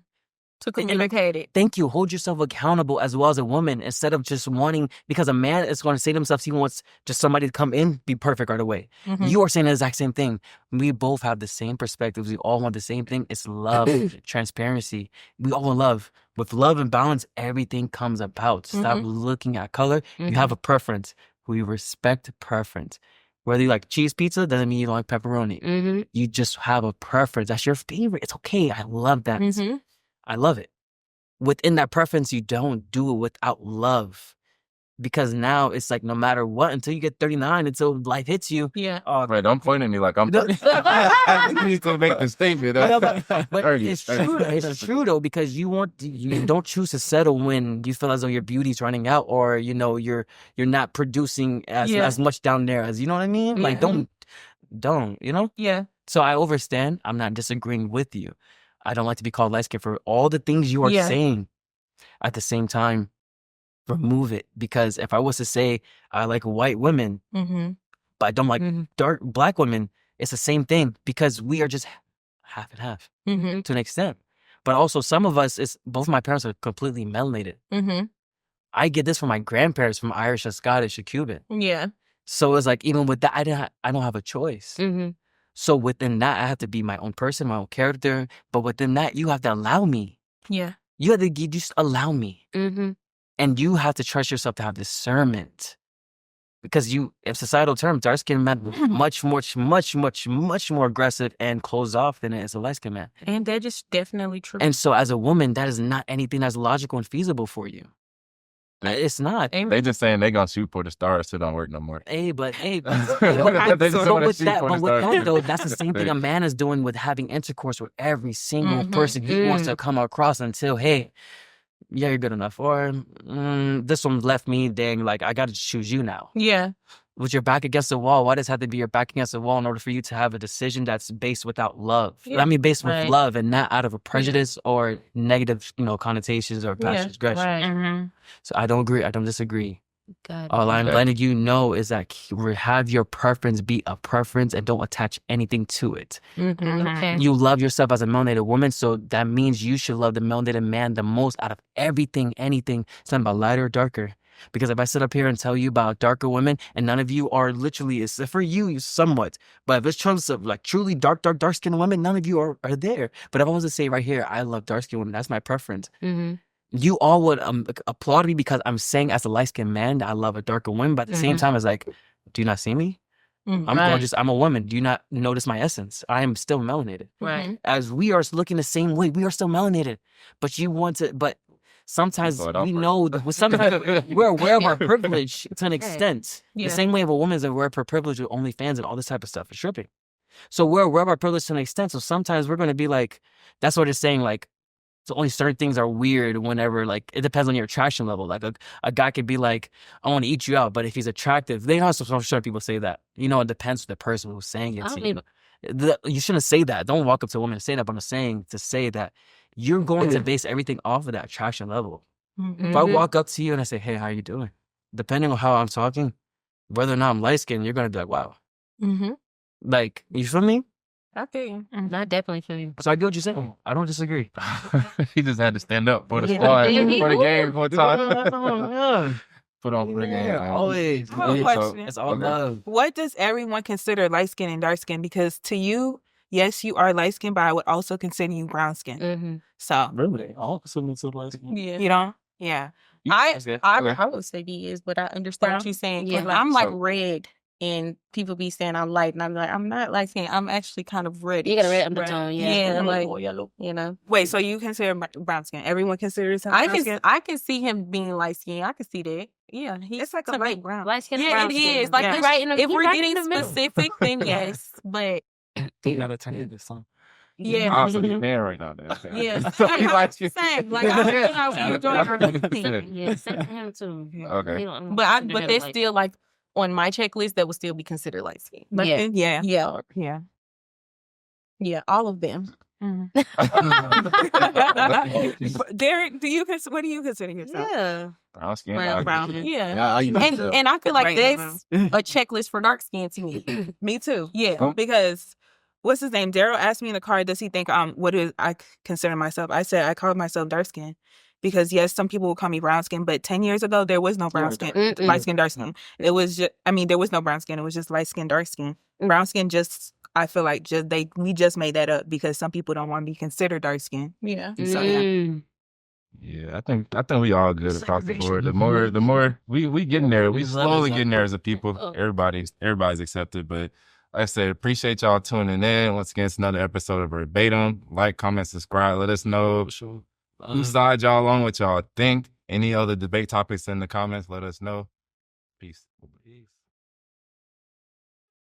To communicate it. Thank you. Hold yourself accountable as well as a woman, instead of just wanting, because a man is going to say to himself, he wants just somebody to come in, be perfect right away. Mhm. You are saying the exact same thing. We both have the same perspectives. We all want the same thing. It's love, transparency. We all love. With love and balance, everything comes about. Stop looking at color. You have a preference. We respect preference. Whether you like cheese pizza doesn't mean you don't like pepperoni. You just have a preference. That's your favorite. It's okay. I love that. I love it. Within that preference, you don't do it without love. Because now it's like no matter what, until you get 39, until life hits you. Yeah. Oh, Right, don't point at me like I'm 30. You need to make the statement. but 30, it's true. It's true though, because you don't choose to settle when you feel as though your beauty's running out, or you're not producing as much down there as, you know what I mean? Like don't, Yeah. So I understand. I'm not disagreeing with you. I don't like to be called light skin for all the things you are saying. At the same time, remove it, because if I was to say I like white women, but I don't like dark black women, it's the same thing, because we are just half and half to an extent. But also, some of us, both my parents are completely melanated. I get this from my grandparents, from Irish and Scottish and Cuban. Yeah. So it's like, even with that, I don't have a choice. So within that, I have to be my own person, my own character. But within that, you have to allow me. Yeah. You have to just allow me. And you have to trust yourself to have discernment. Because if societal terms, dark skinned man, much more aggressive and closed off than it is a light skinned man. And that is definitely true. And so as a woman, that is not anything that's logical and feasible for you. It's not. They just saying they gonna shoot for the stars, so it don't work no more. But They just so wanna with shoot that, for but the with stars. that though, that's the same thing a man is doing with having intercourse with every single person he wants to come across, until, hey, yeah, you're good enough, or this one left me, dang, like I gotta choose you now. Yeah. With your back against the wall, why does it have to be your back against the wall in order for you to have a decision that's based without love? Yeah. I mean, based with Right. love and not out of a prejudice or negative, connotations or past aggression. Right. So I don't agree. I don't disagree. God. All I'm Okay. letting you know is that have your preference be a preference and don't attach anything to it. Okay. You love yourself as a melanated woman, so that means you should love the melanated man the most out of anything. It's not about lighter or darker. Because if I sit up here and tell you about darker women, and none of you are literally, it's for you somewhat, but if it's terms of like truly dark skinned women, none of you are there. But if I was to say right here, I love dark skinned women, that's my preference. You all would applaud me because I'm saying as a light skinned man that I love a darker woman, but at the same time, it's like, do you not see me? I'm gorgeous. I'm a woman. Do you not notice my essence? I am still melanated. Right. As we are looking the same way, we are still melanated. But sometimes we know that we're aware of our privilege to an extent. Yeah. The same way if a woman is aware of her privilege with OnlyFans and all this type of stuff for stripping. So we're aware of our privilege to an extent. So sometimes we're going to be like, that's what it's saying. Like, so only certain things are weird whenever, like, it depends on your attraction level. Like a guy could be like, I want to eat you out. But if he's attractive, they also, I'm sure people say that. It depends on the person who's saying it I to don't you. even. You shouldn't say that. Don't walk up to a woman and say that. But I'm saying to say that you're going to base everything off of that attraction level. If I walk up to you and I say, "Hey, how you doing?" Depending on how I'm talking, whether or not I'm light skinned, you're gonna be like, "Wow." Like, you feel me? I feel you. I definitely feel you. So I get what you're saying. I don't disagree. He just had to stand up for the squad, for the game, for time. Put on for the game. Always. I have a question. It's all love. What does everyone consider light skin and dark skin? Because to you, yes, you are light skin, but I would also consider you brown skin. So Really? All of a sudden, it's like, Yeah. you know, yeah. That's good. I would say he is, but I understand what you're saying. 'Cause Yeah. I'm like So- red, and people be saying I'm light, and I'm like, I'm not light skin. I'm actually kind of red. You got a red undertone, yeah. Yeah, like yellow. you know. Wait, so you consider brown skin? Everyone considers him brown skin? I can see him being light skin. I can see that. Yeah, It's like a light brown. Light skin, Yeah, brown it skin. is. Like Yeah. it's right in the, if we're right getting in the middle. specific, then yes. But 8 out of 10 this song. yeah, I'm so man right now. Then. yeah. He likes you. Same. Like I feel how we enjoy our opinion. Yeah, same to him too. Okay. He don't But consider but him that's light. still like on my checklist that would still be considered light skin. Light Yeah. skin? Yeah. Yeah, Yeah. yeah, all of them. Derek, what do you consider yourself? Yeah, Brown skin. brown, brown. yeah. Yeah, And I feel like Right, that's a checklist for dark skin to me. Me too. Yeah, Because what's his name? Daryl asked me in the car, does he think what do I consider myself? I said I called myself dark skin. Because yes, some people will call me brown skin, but 10 years ago there was no brown skin, Mm-mm. light skin, dark skin. It was just there was no brown skin. It was just light skin, dark skin. Brown skin just I feel like we just made that up because some people don't want to be considered dark skin. yeah. So yeah. Mm. Yeah, I think we all good across the board. The more we getting there, we slowly getting there as a people. Everybody's accepted, but like I said, appreciate y'all tuning in. Once again, it's another episode of Verbatim. Like, comment, subscribe. Let us know whose side y'all on, what y'all think. Any other debate topics in the comments, let us know. Peace.